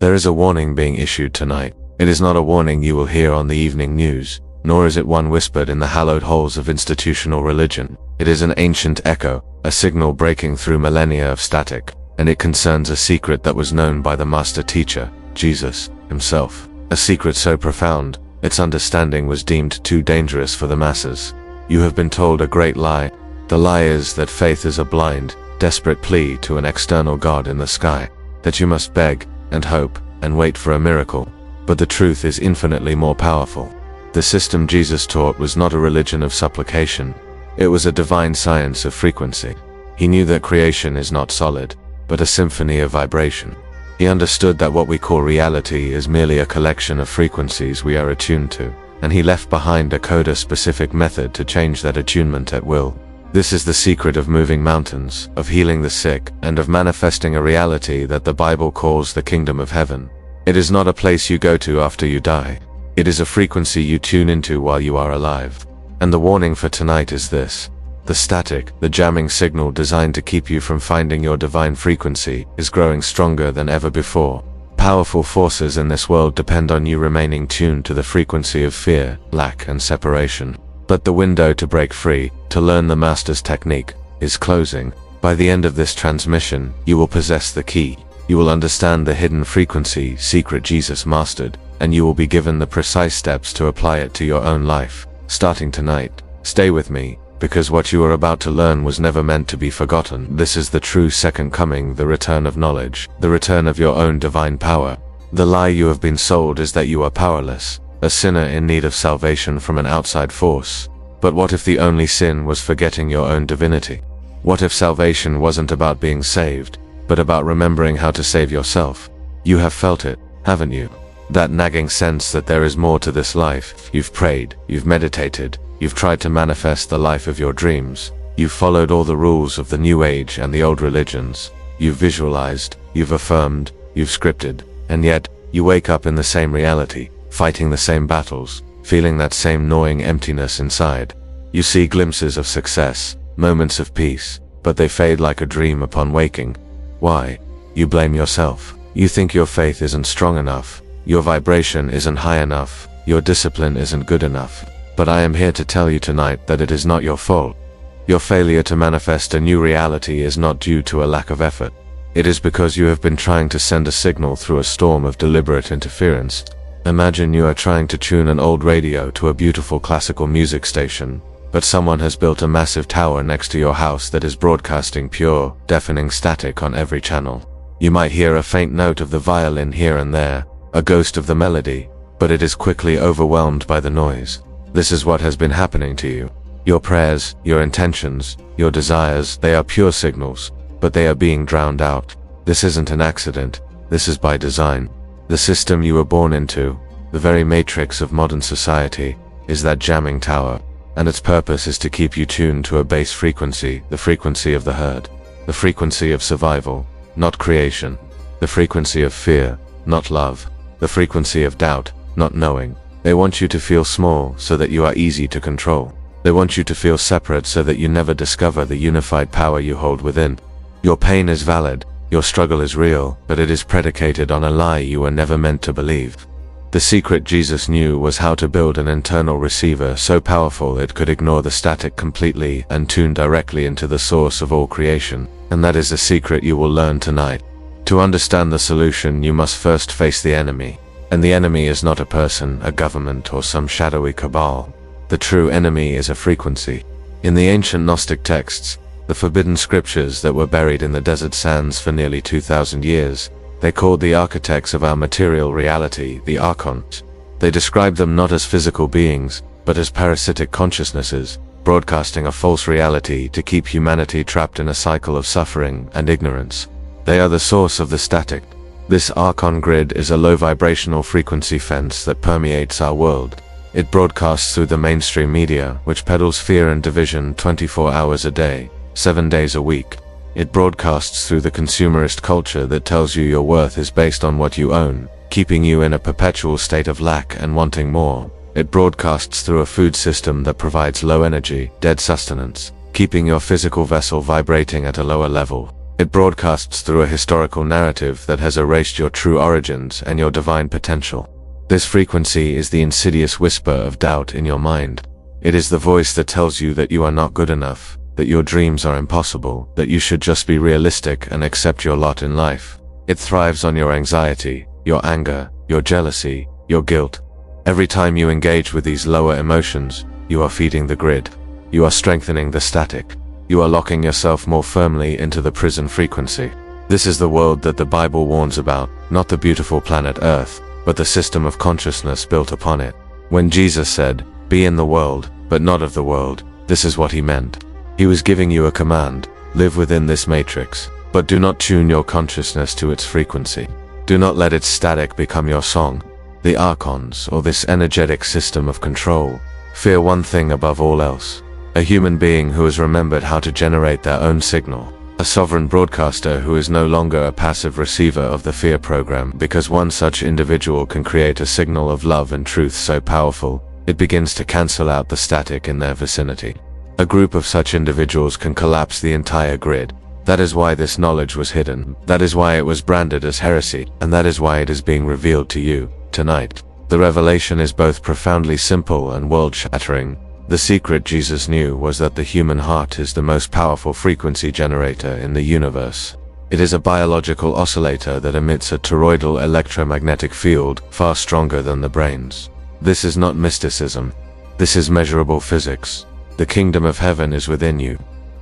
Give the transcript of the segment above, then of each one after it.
There is a warning being issued tonight. It is not a warning you will hear on the evening news, nor is it one whispered in the hallowed halls of institutional religion. It is an ancient echo, a signal breaking through millennia of static, and it concerns a secret that was known by the master teacher, Jesus, himself. A secret so profound, its understanding was deemed too dangerous for the masses. You have been told a great lie. The lie is that faith is a blind, desperate plea to an external God in the sky, that you must beg, and hope, and wait for a miracle. But the truth is infinitely more powerful. The system Jesus taught was not a religion of supplication. It was a divine science of frequency. He knew that creation is not solid, but a symphony of vibration. He understood that what we call reality is merely a collection of frequencies we are attuned to, and he left behind a coda-specific method to change that attunement at will. This is the secret of moving mountains, of healing the sick, and of manifesting a reality that the Bible calls the kingdom of heaven. It is not a place you go to after you die. It is a frequency you tune into while you are alive. And the warning for tonight is this. The static, the jamming signal designed to keep you from finding your divine frequency, is growing stronger than ever before. Powerful forces in this world depend on you remaining tuned to the frequency of fear, lack, and separation. But the window to break free, to learn the master's technique, is closing. By the end of this transmission, you will possess the key. You will understand the hidden frequency secret Jesus mastered, and you will be given the precise steps to apply it to your own life. Starting tonight, stay with me, because what you are about to learn was never meant to be forgotten. This is the true second coming, the return of knowledge, the return of your own divine power. The lie you have been sold is that you are powerless, a sinner in need of salvation from an outside force. But what if the only sin was forgetting your own divinity? What if salvation wasn't about being saved, but about remembering how to save yourself? You have felt it, haven't you? That nagging sense that there is more to this life. You've prayed, you've meditated, you've tried to manifest the life of your dreams. You've followed all the rules of the New Age and the old religions. You've visualized, you've affirmed, you've scripted, and yet, you wake up in the same reality, fighting the same battles, feeling that same gnawing emptiness inside. You see glimpses of success, moments of peace, but they fade like a dream upon waking. Why? You blame yourself. You think your faith isn't strong enough, your vibration isn't high enough, your discipline isn't good enough. But I am here to tell you tonight that it is not your fault. Your failure to manifest a new reality is not due to a lack of effort. It is because you have been trying to send a signal through a storm of deliberate interference. Imagine you are trying to tune an old radio to a beautiful classical music station, but someone has built a massive tower next to your house that is broadcasting pure, deafening static on every channel. You might hear a faint note of the violin here and there, a ghost of the melody, but it is quickly overwhelmed by the noise. This is what has been happening to you. Your prayers, your intentions, your desires, they are pure signals, but they are being drowned out. This isn't an accident, this is by design. The system you were born into, the very matrix of modern society, is that jamming tower, and its purpose is to keep you tuned to a base frequency, the frequency of the herd, the frequency of survival, not creation, the frequency of fear, not love, the frequency of doubt, not knowing. They want you to feel small so that you are easy to control. They want you to feel separate so that you never discover the unified power you hold within. Your pain is valid, your struggle is real, but it is predicated on a lie you were never meant to believe. The secret Jesus knew was how to build an internal receiver so powerful it could ignore the static completely and tune directly into the source of all creation. And that is a secret you will learn tonight. To understand the solution, you must first face the enemy. And the enemy is not a person, a government, or some shadowy cabal. The true enemy is a frequency. In the ancient Gnostic texts, the forbidden scriptures that were buried in the desert sands for nearly 2,000 years, they called the architects of our material reality the Archons. They described them not as physical beings, but as parasitic consciousnesses, broadcasting a false reality to keep humanity trapped in a cycle of suffering and ignorance. They are the source of the static. This Archon Grid is a low vibrational frequency fence that permeates our world. It broadcasts through the mainstream media, which peddles fear and division 24 hours a day, 7 days a week. It broadcasts through the consumerist culture that tells you your worth is based on what you own, keeping you in a perpetual state of lack and wanting more. It broadcasts through a food system that provides low energy, dead sustenance, keeping your physical vessel vibrating at a lower level. It broadcasts through a historical narrative that has erased your true origins and your divine potential. This frequency is the insidious whisper of doubt in your mind. It is the voice that tells you that you are not good enough, that your dreams are impossible, that you should just be realistic and accept your lot in life. It thrives on your anxiety, your anger, your jealousy, your guilt. Every time you engage with these lower emotions, you are feeding the grid. You are strengthening the static. You are locking yourself more firmly into the prison frequency. This is the world that the Bible warns about, not the beautiful planet Earth, but the system of consciousness built upon it. When Jesus said, "Be in the world, but not of the world," this is what he meant. He was giving you a command: live within this matrix, but do not tune your consciousness to its frequency. Do not let its static become your song. The archons, or this energetic system of control, fear one thing above all else: a human being who has remembered how to generate their own signal. A sovereign broadcaster who is no longer a passive receiver of the fear program, because one such individual can create a signal of love and truth so powerful, it begins to cancel out the static in their vicinity. A group of such individuals can collapse the entire grid. That is why this knowledge was hidden. That is why it was branded as heresy, and that is why it is being revealed to you tonight. The revelation is both profoundly simple and world-shattering. The secret Jesus knew was that the human heart is the most powerful frequency generator in the universe. It is a biological oscillator that emits a toroidal electromagnetic field far stronger than the brain's. This is not mysticism. This is measurable physics. The kingdom of heaven is within you.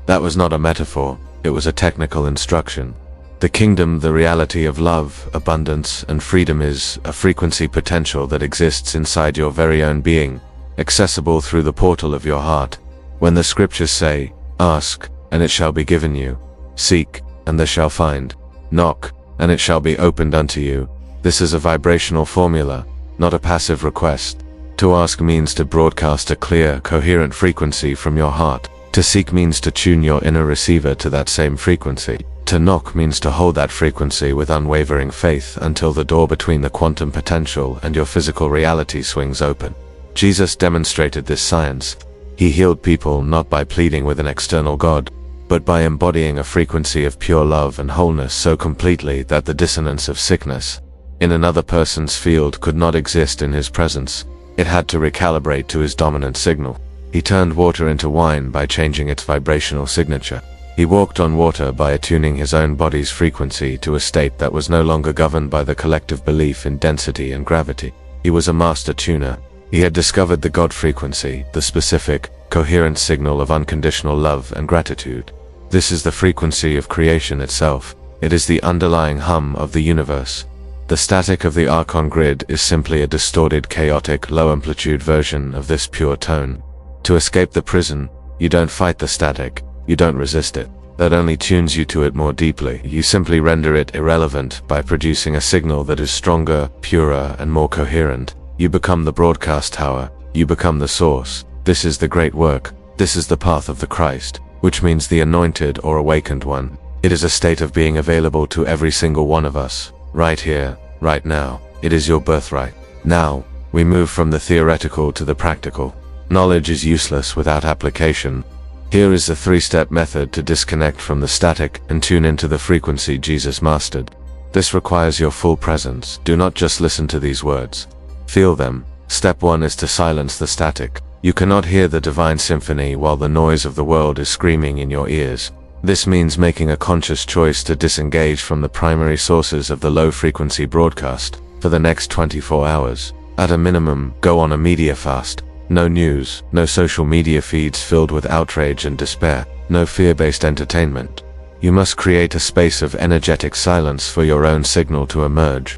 That was not a metaphor, it was a technical instruction. The kingdom, the reality of love, abundance, and freedom, is a frequency potential that exists inside your very own being, accessible through the portal of your heart. When the scriptures say, "Ask, and it shall be given you. Seek, and thou shalt find. Knock, and it shall be opened unto you," this is a vibrational formula, not a passive request. To ask means to broadcast a clear, coherent frequency from your heart. To seek means to tune your inner receiver to that same frequency. To knock means to hold that frequency with unwavering faith until the door between the quantum potential and your physical reality swings open. Jesus demonstrated this science. He healed people not by pleading with an external God, but by embodying a frequency of pure love and wholeness so completely that the dissonance of sickness in another person's field could not exist in his presence. It had to recalibrate to his dominant signal. He turned water into wine by changing its vibrational signature. He walked on water by attuning his own body's frequency to a state that was no longer governed by the collective belief in density and gravity. He was a master tuner. He had discovered the God frequency, the specific, coherent signal of unconditional love and gratitude. This is the frequency of creation itself. It is the underlying hum of the universe. The static of the Archon Grid is simply a distorted, chaotic, low-amplitude version of this pure tone. To escape the prison, you don't fight the static, you don't resist it. That only tunes you to it more deeply. You simply render it irrelevant by producing a signal that is stronger, purer, and more coherent. You become the broadcast tower. You become the source. This is the great work. This is the path of the Christ, which means the anointed or awakened one. It is a state of being available to every single one of us, right here, right now. It is your birthright. Now, we move from the theoretical to the practical. Knowledge is useless without application. Here is the three-step method to disconnect from the static and tune into the frequency Jesus mastered. This requires your full presence. Do not just listen to these words. Feel them. Step 1 is to silence the static. You cannot hear the divine symphony while the noise of the world is screaming in your ears. This means making a conscious choice to disengage from the primary sources of the low-frequency broadcast for the next 24 hours. At a minimum, go on a media fast. No news, no social media feeds filled with outrage and despair, no fear-based entertainment. You must create a space of energetic silence for your own signal to emerge.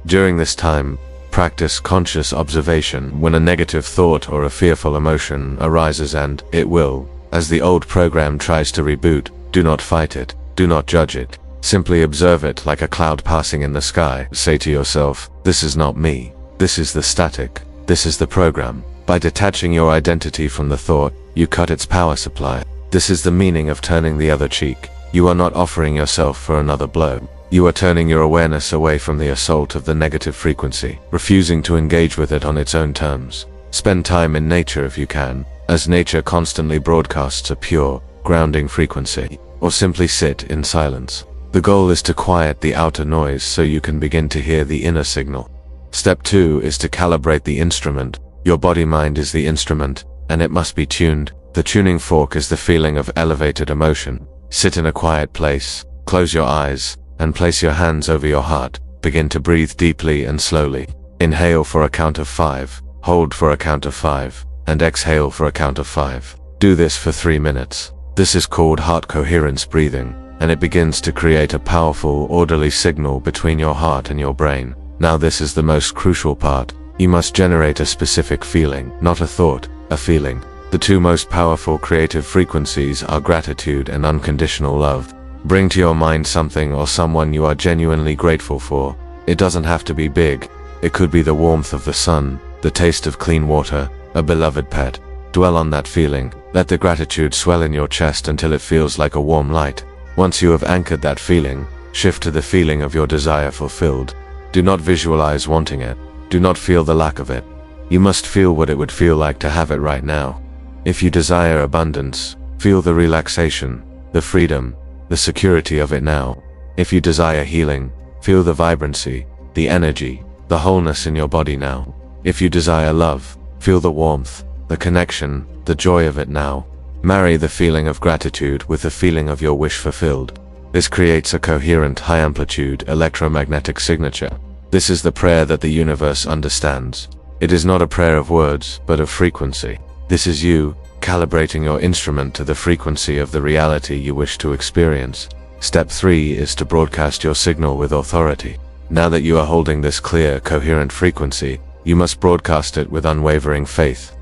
During this time, practice conscious observation when a negative thought or a fearful emotion arises, and it will. As the old program tries to reboot, do not fight it, do not judge it. Simply observe it like a cloud passing in the sky. Say to yourself, this is not me. This is the static. This is the program. By detaching your identity from the thought, you cut its power supply. This is the meaning of turning the other cheek. You are not offering yourself for another blow. You are turning your awareness away from the assault of the negative frequency, refusing to engage with it on its own terms. Spend time in nature if you can, as nature constantly broadcasts a pure, grounding frequency, or simply sit in silence. The goal is to quiet the outer noise so you can begin to hear the inner signal. Step 2 is to calibrate the instrument. Your body-mind is the instrument, and it must be tuned. The tuning fork is the feeling of elevated emotion. Sit in a quiet place, close your eyes, and place your hands over your heart. Begin to breathe deeply and slowly. Inhale for a count of 5, hold for a count of 5, and exhale for a count of 5. Do this for 3 minutes. This is called heart coherence breathing, and it begins to create a powerful, orderly signal between your heart and your brain. Now this is the most crucial part. You must generate a specific feeling, not a thought, a feeling. The two most powerful creative frequencies are gratitude and unconditional love. Bring to your mind something or someone you are genuinely grateful for. It doesn't have to be big. It could be the warmth of the sun, the taste of clean water, a beloved pet. Dwell on that feeling. Let the gratitude swell in your chest until it feels like a warm light. Once you have anchored that feeling, shift to the feeling of your desire fulfilled. Do not visualize wanting it. Do not feel the lack of it. You must feel what it would feel like to have it right now. If you desire abundance, feel the relaxation, the freedom, the security of it now. If you desire healing, feel the vibrancy, the energy, the wholeness in your body now. If you desire love, feel the warmth, the connection, the joy of it now. Marry the feeling of gratitude with the feeling of your wish fulfilled. This creates a coherent, high-amplitude electromagnetic signature. This is the prayer that the universe understands. It is not a prayer of words, but of frequency. This is you, calibrating your instrument to the frequency of the reality you wish to experience. Step 3 is to broadcast your signal with authority. Now that you are holding this clear, coherent frequency, you must broadcast it with unwavering faith.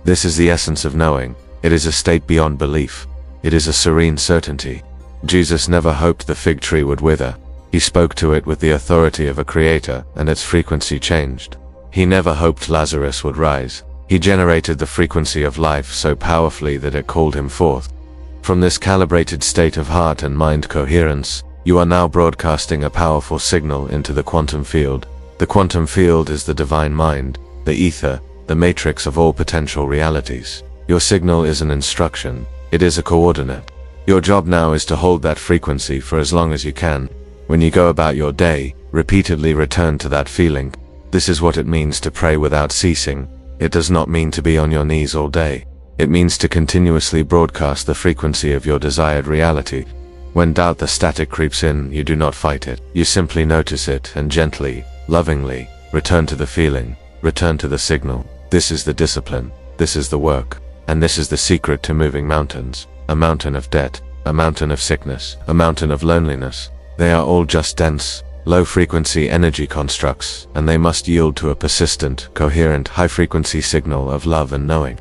This is the essence of knowing. It is a state beyond belief. It is a serene certainty. Jesus never hoped the fig tree would wither. He spoke to it with the authority of a creator, and its frequency changed. He never hoped Lazarus would rise. He generated the frequency of life so powerfully that it called him forth. From this calibrated state of heart and mind coherence, you are now broadcasting a powerful signal into the quantum field. The quantum field is the divine mind, the ether, the matrix of all potential realities. Your signal is an instruction. It is a coordinate. Your job now is to hold that frequency for as long as you can. When you go about your day, repeatedly return to that feeling. This is what it means to pray without ceasing. It does not mean to be on your knees all day. It means to continuously broadcast the frequency of your desired reality. When doubt the static creeps in, you do not fight it. You simply notice it and gently, lovingly, return to the feeling, return to the signal. This is the discipline. This is the work. And this is the secret to moving mountains. A mountain of debt, a mountain of sickness, a mountain of loneliness. They are all just dense, low-frequency energy constructs, and they must yield to a persistent, coherent, high-frequency signal of love and knowing.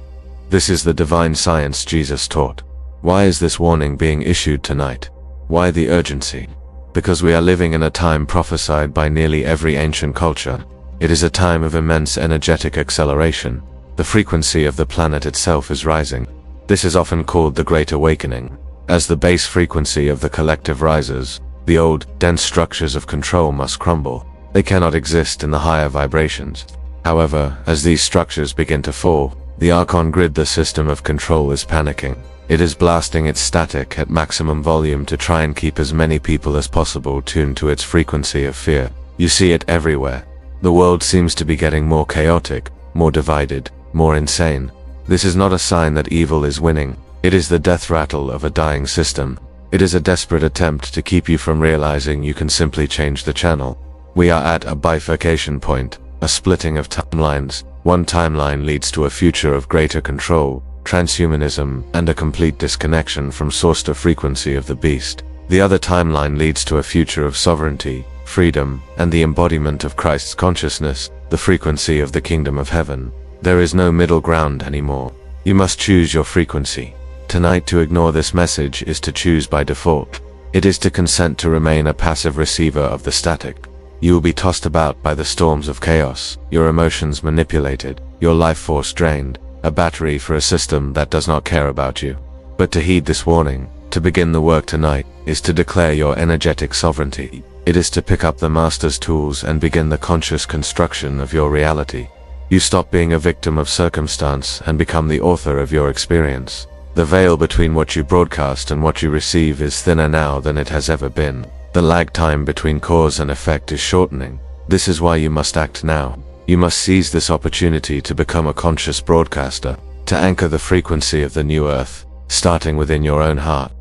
This is the divine science Jesus taught. Why is this warning being issued tonight? Why the urgency? Because we are living in a time prophesied by nearly every ancient culture. It is a time of immense energetic acceleration. The frequency of the planet itself is rising. This is often called the Great Awakening. As the base frequency of the collective rises, the old, dense structures of control must crumble. They cannot exist in the higher vibrations. However, as these structures begin to fall, the Archon Grid, the system of control, is panicking. It is blasting its static at maximum volume to try and keep as many people as possible tuned to its frequency of fear. You see it everywhere. The world seems to be getting more chaotic, more divided, more insane. This is not a sign that evil is winning. It is the death rattle of a dying system. It is a desperate attempt to keep you from realizing you can simply change the channel. We are at a bifurcation point, a splitting of timelines. One timeline leads to a future of greater control, transhumanism, and a complete disconnection from source to frequency of the beast. The other timeline leads to a future of sovereignty, freedom, and the embodiment of Christ's consciousness, the frequency of the kingdom of heaven. There is no middle ground anymore. You must choose your frequency. Tonight, to ignore this message is to choose by default. It is to consent to remain a passive receiver of the static. You will be tossed about by the storms of chaos, your emotions manipulated, your life force drained, a battery for a system that does not care about you. But to heed this warning, to begin the work tonight, is to declare your energetic sovereignty. It is to pick up the master's tools and begin the conscious construction of your reality. You stop being a victim of circumstance and become the author of your experience. The veil between what you broadcast and what you receive is thinner now than it has ever been. The lag time between cause and effect is shortening. This is why you must act now. You must seize this opportunity to become a conscious broadcaster, to anchor the frequency of the new earth, starting within your own heart.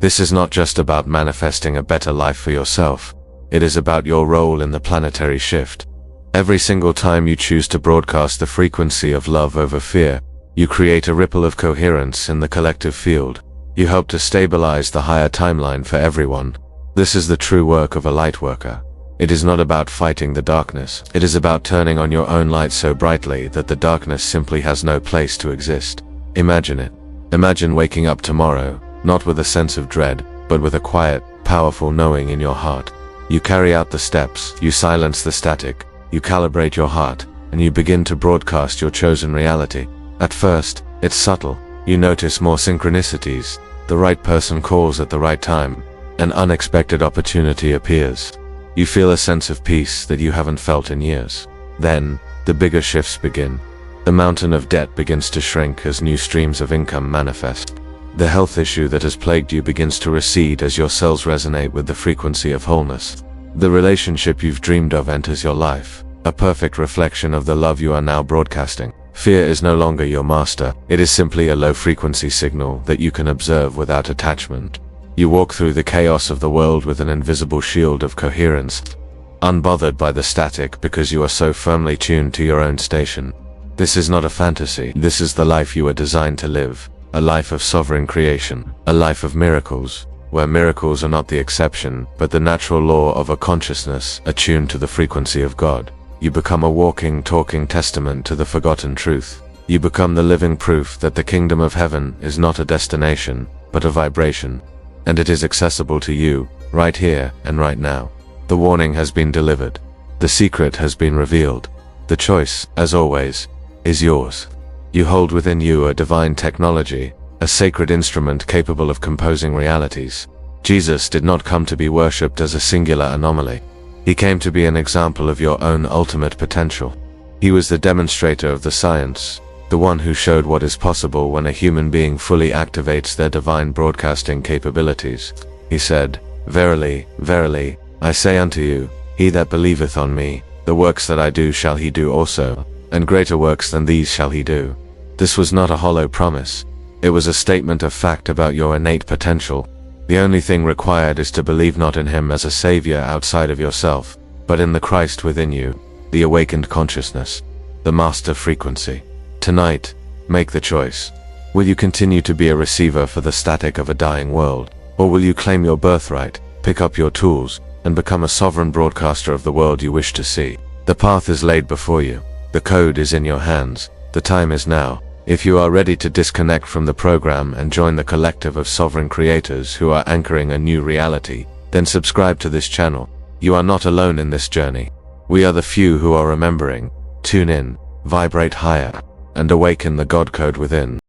This is not just about manifesting a better life for yourself. It is about your role in the planetary shift. Every single time you choose to broadcast the frequency of love over fear, you create a ripple of coherence in the collective field. You help to stabilize the higher timeline for everyone. This is the true work of a light worker. It is not about fighting the darkness. It is about turning on your own light so brightly that the darkness simply has no place to exist. Imagine it. Imagine waking up tomorrow, not with a sense of dread, but with a quiet, powerful knowing in your heart. You carry out the steps, you silence the static, you calibrate your heart, and you begin to broadcast your chosen reality. At first, it's subtle. You notice more synchronicities. The right person calls at the right time. An unexpected opportunity appears. You feel a sense of peace that you haven't felt in years. Then, the bigger shifts begin. The mountain of debt begins to shrink as new streams of income manifest. The health issue that has plagued you begins to recede as your cells resonate with the frequency of wholeness. The relationship you've dreamed of enters your life, a perfect reflection of the love you are now broadcasting. Fear is no longer your master. It is simply a low-frequency signal that you can observe without attachment. You walk through the chaos of the world with an invisible shield of coherence, unbothered by the static because you are so firmly tuned to your own station. This is not a fantasy. This is the life you are designed to live. A life of sovereign creation. A life of miracles, where miracles are not the exception, but the natural law of a consciousness attuned to the frequency of God. You become a walking, talking testament to the forgotten truth. You become the living proof that the kingdom of heaven is not a destination, but a vibration. And it is accessible to you, right here and right now. The warning has been delivered. The secret has been revealed. The choice, as always, is yours. You hold within you a divine technology, a sacred instrument capable of composing realities. Jesus did not come to be worshipped as a singular anomaly. He came to be an example of your own ultimate potential. He was the demonstrator of the science, the one who showed what is possible when a human being fully activates their divine broadcasting capabilities. He said, "Verily, verily, I say unto you, he that believeth on me, the works that I do shall he do also, and greater works than these shall he do." This was not a hollow promise. It was a statement of fact about your innate potential. The only thing required is to believe not in him as a savior outside of yourself, but in the Christ within you, the awakened consciousness, the master frequency. Tonight, make the choice. Will you continue to be a receiver for the static of a dying world, or will you claim your birthright, pick up your tools, and become a sovereign broadcaster of the world you wish to see? The path is laid before you. The code is in your hands. The time is now. If you are ready to disconnect from the program and join the collective of sovereign creators who are anchoring a new reality, then subscribe to this channel. You are not alone in this journey. We are the few who are remembering. Tune in, vibrate higher, and awaken the God code within.